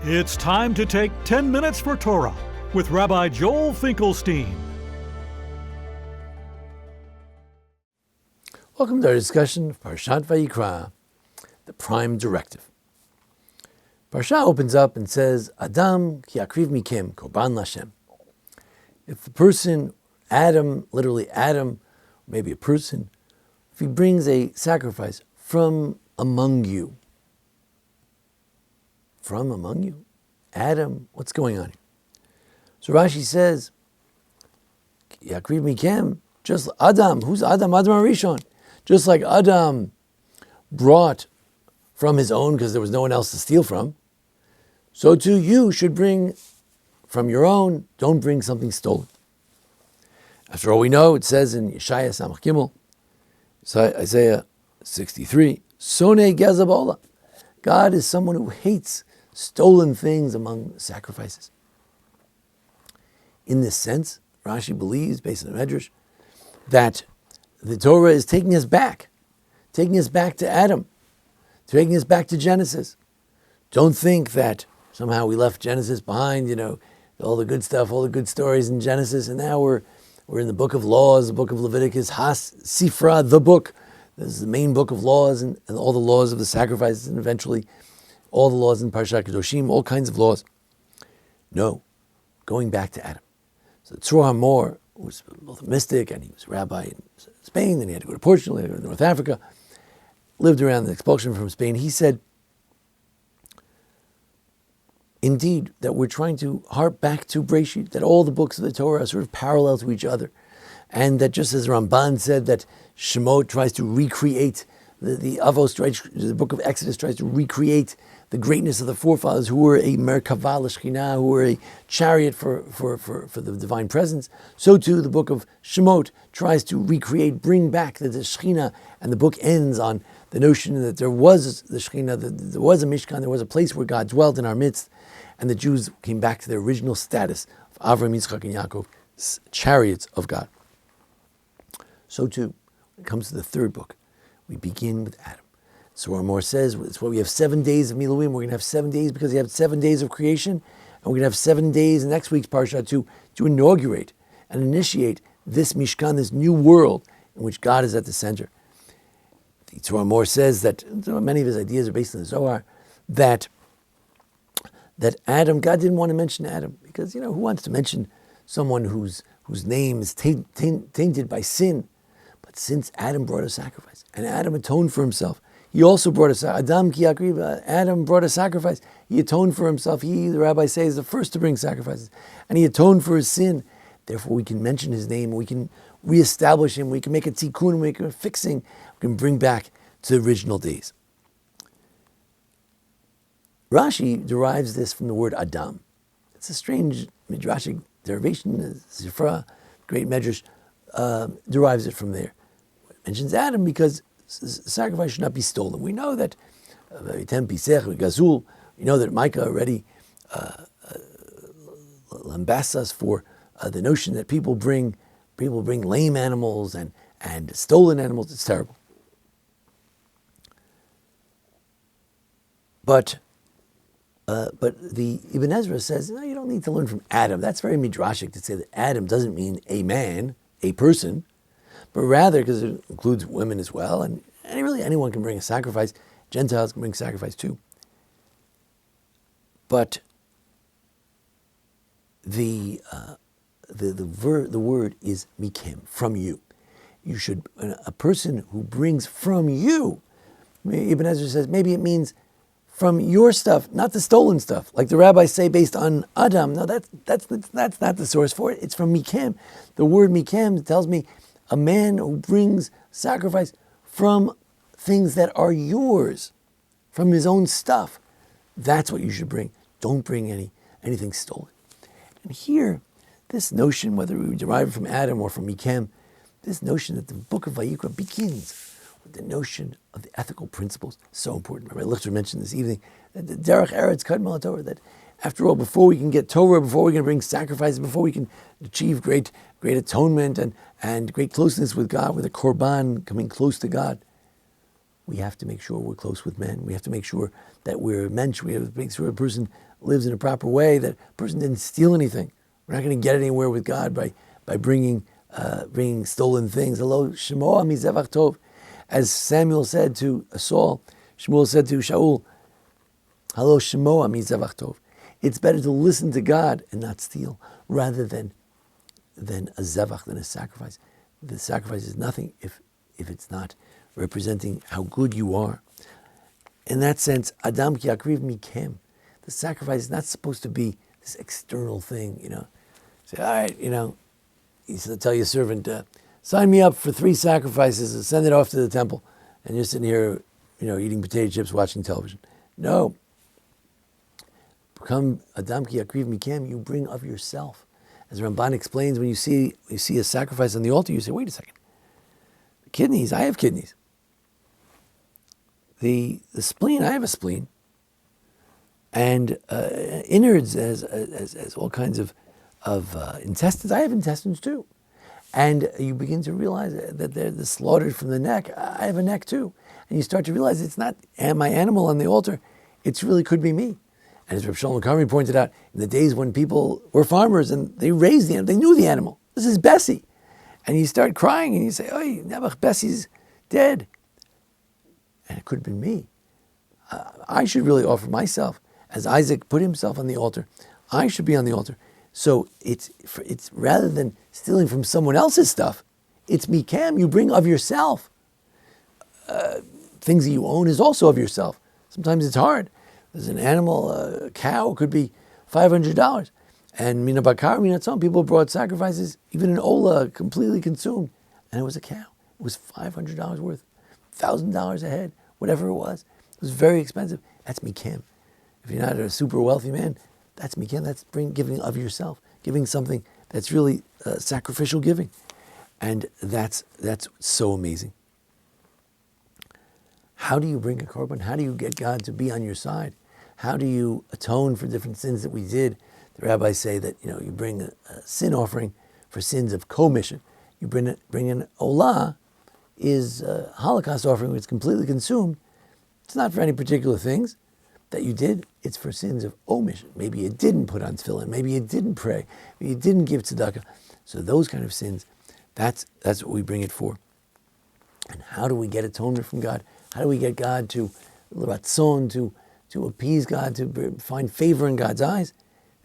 It's time to take 10 minutes for Torah with Rabbi Joel Finkelstein. Welcome to our discussion of Parshat Vayikra, the prime directive. Parsha opens up and says, Adam ki yakriv mikem korban lashem. If the person, Adam, literally Adam, maybe a person, if he brings a sacrifice from among you, Adam, what's going on here? So Rashi says, Yakriv mikem, just Adam. Who's Adam? Adam Arishon. Just like Adam brought from his own because there was no one else to steal from, so too you should bring from your own. Don't bring something stolen. After all we know, it says in Yeshaya Samach Gimel, Isaiah 63, Sonei Gezabola. God is someone who hates stolen things among sacrifices. In this sense, Rashi believes, based on the Medrash, that the Torah is taking us back to Adam, taking us back to Genesis. Don't think that somehow we left Genesis behind, all the good stuff, all the good stories in Genesis, and now we're in the book of laws, the book of Leviticus, Has Sifra, the book. This is the main book of laws and all the laws of the sacrifices, and eventually all the laws in Parshat Kedoshim, all kinds of laws. No, going back to Adam. So Tzur Hamor was both a mystic and he was a rabbi in Spain, then he had to go to Portugal, he had to go to North Africa, lived around the expulsion from Spain. He said, indeed, that we're trying to harp back to Breshit, that all the books of the Torah are sort of parallel to each other, and that just as Ramban said that Shemot tries to recreate the Avos, the book of Exodus tries to recreate the greatness of the forefathers who were a Merkavah l'Shekhinah, who were a chariot for the divine presence. So too the book of Shemot tries to recreate, bring back the Shekhinah, and the book ends on the notion that there was the Shekhinah, that there was a Mishkan, there was a place where God dwelt in our midst, and the Jews came back to their original status of Avraham, Yitzchak, and Yaakov, chariots of God. So too, when it comes to the third book, we begin with Adam. So Amor says, it's what we have 7 days of Miluim. We're going to have 7 days because we have 7 days of creation. And we're going to have 7 days in next week's Parsha to inaugurate and initiate this Mishkan, this new world in which God is at the center. The Torah Amor says that many of his ideas are based on the Zohar, that Adam, God didn't want to mention Adam because, who wants to mention someone whose name is tainted by sin? But since Adam brought a sacrifice, and Adam atoned for himself, he also brought a sacrifice. Adam ki yakriv, Adam brought a sacrifice. He atoned for himself. He, the rabbis say, is the first to bring sacrifices. And he atoned for his sin. Therefore, we can mention his name. We can reestablish him. We can make a tikkun. We can make a fixing. We can bring back to the original days. Rashi derives this from the word Adam. It's a strange midrashic derivation. Zifra, great medrash, derives it from there. It mentions Adam because sacrifice should not be stolen. We know that we know that Micah already lambasts us for the notion that people bring lame animals and stolen animals. It's terrible. But the Ibn Ezra says, no, you don't need to learn from Adam. That's very midrashic to say that Adam doesn't mean a man, a person, but rather, because it includes women as well, and really anyone can bring a sacrifice. Gentiles can bring sacrifice too. But the word is mikem, from you. You should, a person who brings from you, Ibn Ezra says, maybe it means from your stuff, not the stolen stuff, like the rabbis say based on Adam. No, that's not the source for it. It's from mikem. The word mikem tells me a man who brings sacrifice from things that are yours, from his own stuff. That's what you should bring. Don't bring anything stolen. And here, this notion, whether we derive it from Adam or from Mikem, this notion that the book of Vayikra begins with the notion of the ethical principles, so important. Rabbi Lichter mentioned this evening that the Derech Eretz Kadmon Torah, that after all, before we can get Torah, before we can bring sacrifices, before we can achieve great atonement and great closeness with God, with a korban, coming close to God, we have to make sure we're close with men. We have to make sure that we're a mensch. We have to make sure a person lives in a proper way, that a person didn't steal anything. We're not going to get anywhere with God by bringing stolen things. Hello, Shemo Mizevach Tov. As Samuel said to Saul, Shmuel said to Shaul, Hello, Shemo Mizevach Tov. It's better to listen to God and not steal, rather than a zevach, than a sacrifice. The sacrifice is nothing if it's not representing how good you are. In that sense, Adam ki akriv mikem. The sacrifice is not supposed to be this external thing, Say, all right, you tell your servant, sign me up for 3 sacrifices and send it off to the temple. And you're sitting here, eating potato chips, watching television. No. Become Adam ki akriv mikem, you bring of yourself. As Ramban explains, when you see a sacrifice on the altar, you say, wait a second. Kidneys, I have kidneys. The spleen, I have a spleen. And innards as all kinds of intestines, I have intestines too. And you begin to realize that they're slaughtered from the neck. I have a neck too. And you start to realize it's not my animal on the altar. It really could be me. And as Reb Shalom Karmi pointed out, in the days when people were farmers and they raised the animal, they knew the animal. This is Bessie. And you start crying and you say, "Oy, Nebuch, Bessie's dead." And it could have been me. I should really offer myself. As Isaac put himself on the altar, I should be on the altar. So it's rather than stealing from someone else's stuff, it's mikam, you bring of yourself. Things that you own is also of yourself. Sometimes it's hard. There's an animal, a cow could be $500. And mina bakar, mina tzon, people brought sacrifices, even an ola, completely consumed. And it was a cow. It was $500 worth, $1,000 a head, whatever it was. It was very expensive. That's mikam. If you're not a super wealthy man, that's mikam. That's giving of yourself, giving something that's really sacrificial giving. And that's so amazing. How do you bring a korban? How do you get God to be on your side? How do you atone for different sins that we did? The rabbis say that you bring a sin offering for sins of commission. You bring an olah, is a Holocaust offering which is completely consumed. It's not for any particular things that you did. It's for sins of omission. Maybe you didn't put on tefillin. Maybe you didn't pray. Maybe you didn't give tzedakah. So those kind of sins, that's what we bring it for. And how do we get atonement from God? How do we get God to ratzon, to appease God, to find favor in God's eyes?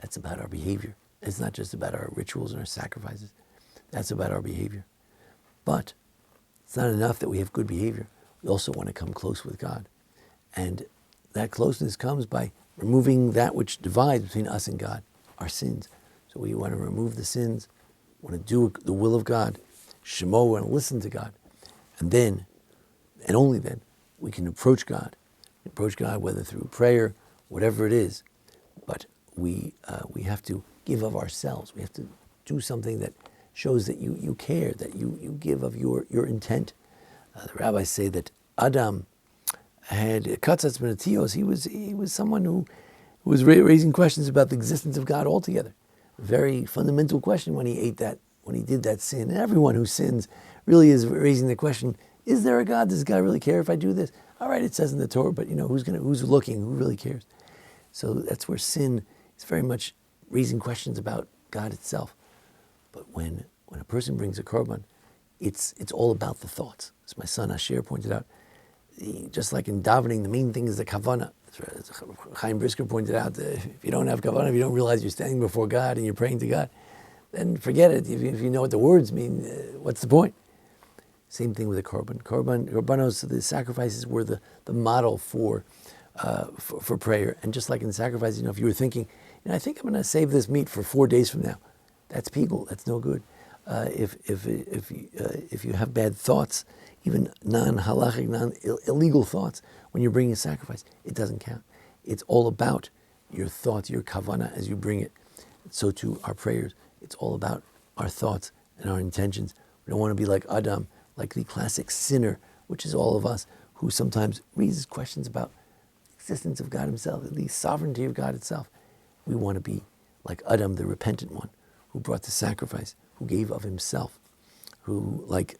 That's about our behavior. It's not just about our rituals and our sacrifices. That's about our behavior. But it's not enough that we have good behavior. We also want to come close with God. And that closeness comes by removing that which divides between us and God, our sins. So we want to remove the sins, want to do the will of God, shemo, want to listen to God. And then, and only then, we can approach God. Whether through prayer, whatever it is. But we have to give of ourselves. We have to do something that shows that you care, that you give of your intent. The rabbis say that Adam had katzatz benatios. He was someone who was raising questions about the existence of God altogether. A very fundamental question when he did that sin. And everyone who sins really is raising the question: is there a God? Does God really care if I do this? All right, it says in the Torah, but who's looking? Who really cares? So that's where sin is very much raising questions about God itself. But when a person brings a korban, it's all about the thoughts. As my son Asher pointed out, just like in davening, the main thing is the kavanah. As Chaim Brisker pointed out, if you don't have kavanah, if you don't realize you're standing before God and you're praying to God, then forget it. If you know what the words mean, what's the point? Same thing with the korbanos, the sacrifices were the model for prayer. And just like in sacrifice, if you were thinking, I think I'm going to save this meat for 4 days from now, that's pigul. That's no good. If you have bad thoughts, even non-halachic, illegal thoughts, when you're bringing a sacrifice, it doesn't count. It's all about your thoughts, your kavanah as you bring it. So too our prayers. It's all about our thoughts and our intentions. We don't want to be like Adam, like the classic sinner, which is all of us, who sometimes raises questions about the existence of God himself, the sovereignty of God itself. We want to be like Adam, the repentant one, who brought the sacrifice, who gave of himself, who, like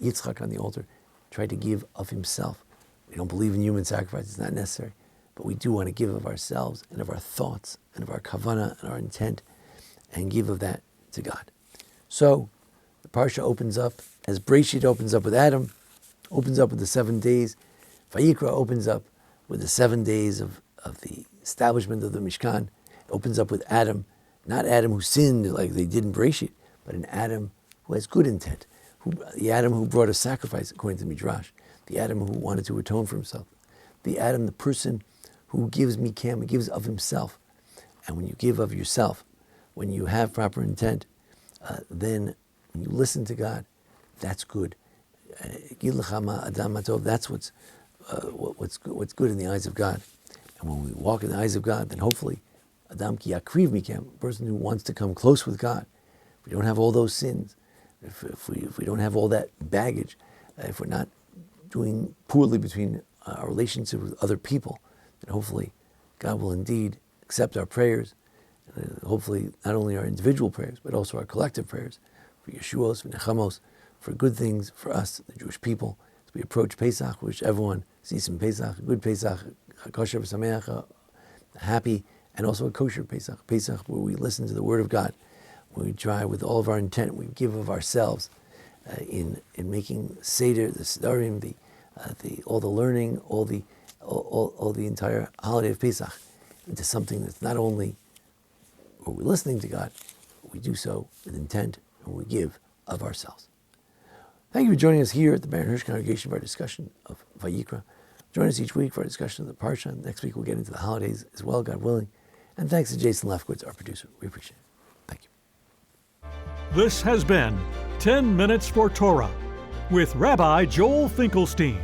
Yitzchak on the altar, tried to give of himself. We don't believe in human sacrifice, it's not necessary. But we do want to give of ourselves and of our thoughts and of our kavanah and our intent and give of that to God. So the Parsha opens up, as Breshit opens up with Adam, opens up with the 7 days. Vayikra opens up with the 7 days of the establishment of the Mishkan. It opens up with Adam, not Adam who sinned like they did in Breshit, but an Adam who has good intent. The Adam who brought a sacrifice, according to Midrash. The Adam who wanted to atone for himself. The Adam, the person who gives mikam, he gives of himself. And when you give of yourself, when you have proper intent, then when you listen to God, that's good. That's what's good in the eyes of God. And when we walk in the eyes of God, then hopefully, Adam ki yakriv mikam, a person who wants to come close with God. If we don't have all those sins, if we don't have all that baggage, if we're not doing poorly between our relationship with other people, then hopefully God will indeed accept our prayers. Hopefully not only our individual prayers, but also our collective prayers for Yeshuos and Nechamos, for good things for us, the Jewish people, as we approach Pesach, wish everyone sees some Pesach, a good Pesach, a kosher v'sameach, a happy, and also a kosher Pesach, Pesach where we listen to the Word of God, where we try with all of our intent, we give of ourselves in making Seder, the Sedarim, all the learning, all the entire holiday of Pesach into something that's not only are we listening to God, but we do so with intent and we give of ourselves. Thank you for joining us here at the Baron Hirsch Congregation for our discussion of Vayikra. Join us each week for our discussion of the Parsha. Next week we'll get into the holidays as well, God willing. And thanks to Jason Lefkowitz, our producer. We appreciate it. Thank you. This has been 10 Minutes for Torah with Rabbi Joel Finkelstein.